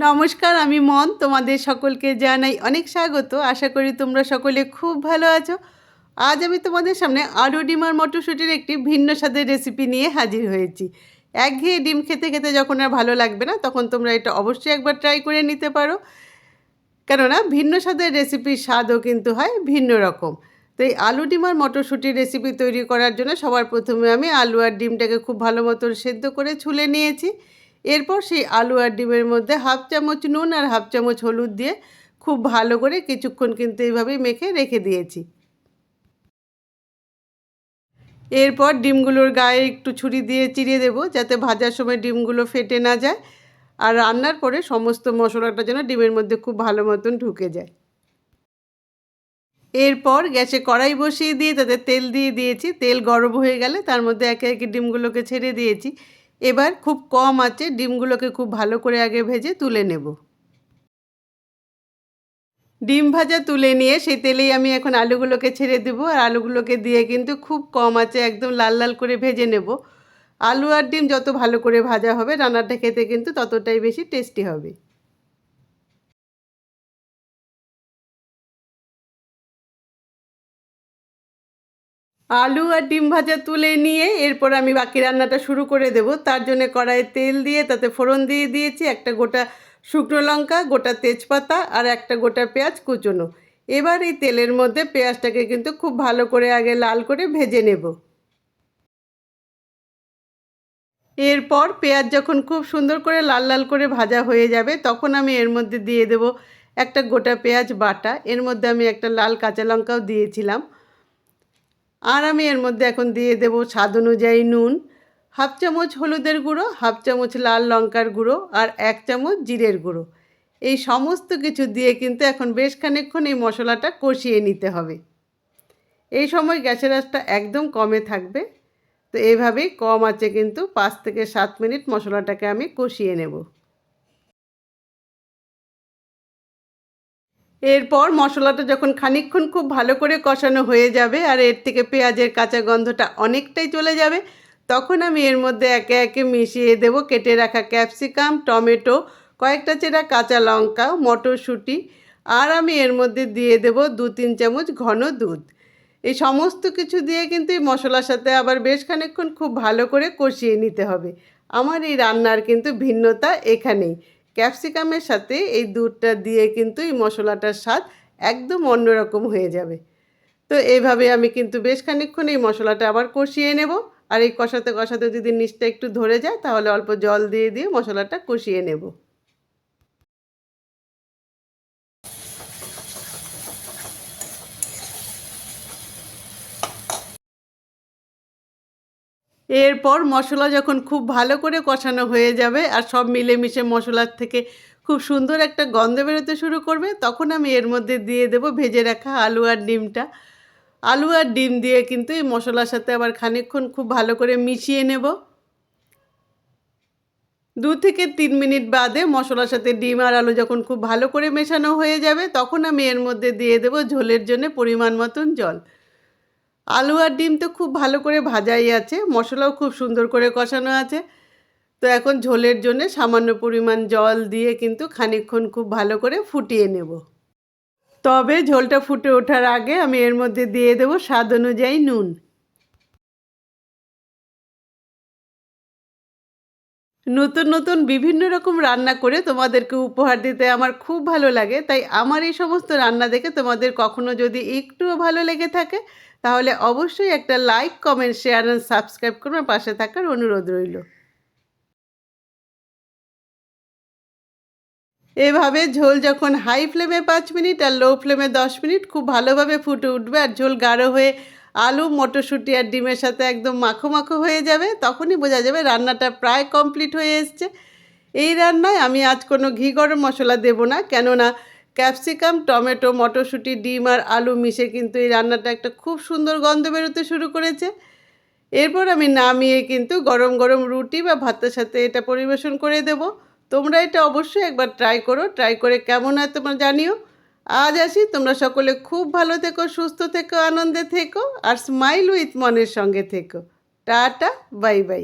নমস্কার, আমি মন। তোমাদের সকলকে জানাই অনেক স্বাগত। আশা করি তোমরা সকলে খুব ভালো আছো। আজ আমি তোমাদের সামনে আলু ডিম আর মটরশুঁটির একটি ভিন্ন স্বাদের রেসিপি নিয়ে হাজির হয়েছি। একঘেয়ে ডিম খেতে খেতে যখন আর ভালো লাগবে না, তখন তোমরা এটা অবশ্যই একবার ট্রাই করে নিতে পারো। কেননা ভিন্ন স্বাদের রেসিপির স্বাদও কিন্তু হয় ভিন্ন রকম। তো এই আলু ডিম আর মটরশুঁটির রেসিপি তৈরি করার জন্য সবার প্রথমে আমি আলু আর ডিমটাকে খুব ভালো মতন সেদ্ধ করে ছুলে নিয়েছি। এরপর সেই আলু আর ডিমের মধ্যে হাফ চামচ নুন আর হাফ চামচ হলুদ দিয়ে খুব ভালো করে কিছুক্ষণ কিন্তু এইভাবেই মেখে রেখে দিয়েছি। এরপর ডিমগুলোর গায়ে একটু ছুরি দিয়ে চিড়ে দেবো, যাতে ভাজার সময় ডিমগুলো ফেটে না যায়। আর রান্নার পরে সমস্ত মশলাটা যেন ডিমের মধ্যে খুব ভালো মতন ঢুকে যায়। এরপর গ্যাসে কড়াই বসিয়ে দিয়ে তাতে তেল দিয়ে দিয়েছি। তেল গরম হয়ে গেলে তার মধ্যে একে একে ডিমগুলোকে ছেড়ে দিয়েছি। এবার খুব কম আঁচে ডিমগুলোকে খুব ভালো করে আগে ভেজে তুলে নেব। ডিম ভাজা তুলে নিয়ে সেই তেলেই আমি এখন আলুগুলোকে ছেড়ে দেবো। আর আলুগুলোকে দিয়ে কিন্তু খুব কম আঁচে একদম লাল লাল করে ভেজে নেব। আলু আর ডিম যত ভালো করে ভাজা হবে রান্নাটা খেতে কিন্তু ততটাই বেশি টেস্টি হবে। আলু আর ডিম ভাজা তুলে নিয়ে এরপর আমি বাকি রান্নাটা শুরু করে দেব। তার জন্য কড়াইয়ে তেল দিয়ে তাতে ফোড়ন দিয়ে দিয়েছি একটা গোটা শুকনো লঙ্কা, গোটা তেজপাতা আর একটা গোটা পেঁয়াজ কুচোনো। এবার এই তেলের মধ্যে পেঁয়াজটাকে কিন্তু খুব ভালো করে আগে লাল করে ভেজে নেব। এরপর পেঁয়াজ যখন খুব সুন্দর করে লাল লাল করে ভাজা হয়ে যাবে, তখন আমি এর মধ্যে দিয়ে দেব একটা গোটা পেঁয়াজ বাটা। এর মধ্যে আমি একটা লাল কাঁচা লঙ্কাও দিয়েছিলাম। আর আমি এর মধ্যে এখন দিয়ে দেব স্বাদ অনুযায়ী নুন, হাফ চামচ হলুদের গুঁড়ো, হাফ চামচ লাল লঙ্কার গুঁড়ো আর এক চামচ জিরের গুঁড়ো। এই সমস্ত কিছু দিয়ে কিন্তু এখন বেশ খানিকক্ষণ এই মশলাটা কষিয়ে নিতে হবে। এই সময় গ্যাসের আঁচটা একদম কমে থাকবে। তো এইভাবেই কম আঁচে কিন্তু 5 থেকে 7 মিনিট মশলাটাকে আমি কষিয়ে নেব। এরপর মশলাটা যখন খানিকক্ষণ খুব ভালো করে কষানো হয়ে যাবে আর এর থেকে পেঁয়াজের কাঁচা গন্ধটা অনেকটাই চলে যাবে, তখন আমি এর মধ্যে একে একে মিশিয়ে দেব কেটে রাখা ক্যাপসিকাম, টমেটো, কয়েকটা চেরা কাঁচা লঙ্কা, মটরশুঁটি আর আমি এর মধ্যে দিয়ে দেব 2-3 চামচ ঘন দুধ। এই সমস্ত কিছু দিয়ে কিন্তু এই মশলার সাথে আবার বেশ খানিকক্ষণ খুব ভালো করে কষিয়ে নিতে হবে। আমার এই রান্নার কিন্তু ভিন্নতা এখানেই। ক্যাপসিকামের সাথে এই দুধটা দিয়ে কিন্তু এই মশলাটার স্বাদ একদম অন্যরকম হয়ে যাবে। তো এইভাবে আমি কিন্তু বেশ খানিকক্ষণ এই মশলাটা আবার কষিয়ে নেব। আর এই কষাতে কষাতে যদি নিচটা একটু ধরে যায়, তাহলে অল্প জল দিয়ে দিয়ে মশলাটা কষিয়ে নেব। এরপর মশলা যখন খুব ভালো করে কষানো হয়ে যাবে আর সব মিলেমিশে মশলার থেকে খুব সুন্দর একটা গন্ধ বেরোতে শুরু করবে, তখন আমি এর মধ্যে দিয়ে দেব ভেজে রাখা আলু আর ডিমটা। আলু আর ডিম দিয়ে কিন্তু এই মশলার সাথে আবার খানিকক্ষণ খুব ভালো করে মিশিয়ে নেব। 2 থেকে 3 মিনিট বাদে মশলার সাথে ডিম আর আলু যখন খুব ভালো করে মেশানো হয়ে যাবে, তখন আমি এর মধ্যে দিয়ে দেব ঝোলের জন্য পরিমাণ মতন জল। আলু আর ডিম তো খুব ভালো করে ভাজাই আছে, মশলাও খুব সুন্দর করে কষানো আছে। তো এখন ঝোলের জন্য সামান্য পরিমাণ জল দিয়ে কিন্তু খানিকক্ষণ খুব ভালো করে ফুটিয়ে নেব। তবে ঝোলটা ফুটে ওঠার আগে আমি এর মধ্যে দিয়ে দেব স্বাদ অনুযায়ী নুন। নতুন নতুন বিভিন্ন রকম রান্না করে তোমাদেরকে উপহার দিতে আমার খুব ভালো লাগে। তাই আমার এই সমস্ত রান্না দেখে তোমাদের কখনো যদি একটুও ভালো লেগে থাকে, তাহলে অবশ্যই একটা লাইক, কমেন্ট, শেয়ার আর সাবস্ক্রাইব করে আমার পাশে থাকার অনুরোধ রইল। এভাবে ঝোল যখন হাই ফ্লেমে 5 মিনিট আর লো ফ্লেমে 10 মিনিট খুব ভালোভাবে ফুটে উঠবে আর ঝোল গাঢ় হয়ে আলু, মটরশুঁটি আর ডিমের সাথে একদম মাখো মাখো হয়ে যাবে, তখনই বোঝা যাবে রান্নাটা প্রায় কমপ্লিট হয়ে এসছে। এই রান্নায় আমি আজ কোনো ঘি গরম মশলা দেব না, কেননা ক্যাপসিকাম, টমেটো, মটরশুঁটি, ডিম আর আলু মিশে কিন্তু এই রান্নাটা একটা খুব সুন্দর গন্ধ বেরোতে শুরু করেছে। এরপর আমি নামিয়ে কিন্তু গরম গরম রুটি বা ভাতের সাথে এটা পরিবেশন করে দেব। তোমরা এটা অবশ্যই একবার ট্রাই করো। ট্রাই করে কেমন হয় তোমরা জানিও। আজ আসি, তোমরা সকলে খুব ভালো থেকো, সুস্থ থেকো, আনন্দে থেকো আর স্মাইল উইথ মনের সঙ্গে থেকো। Tata, bye bye.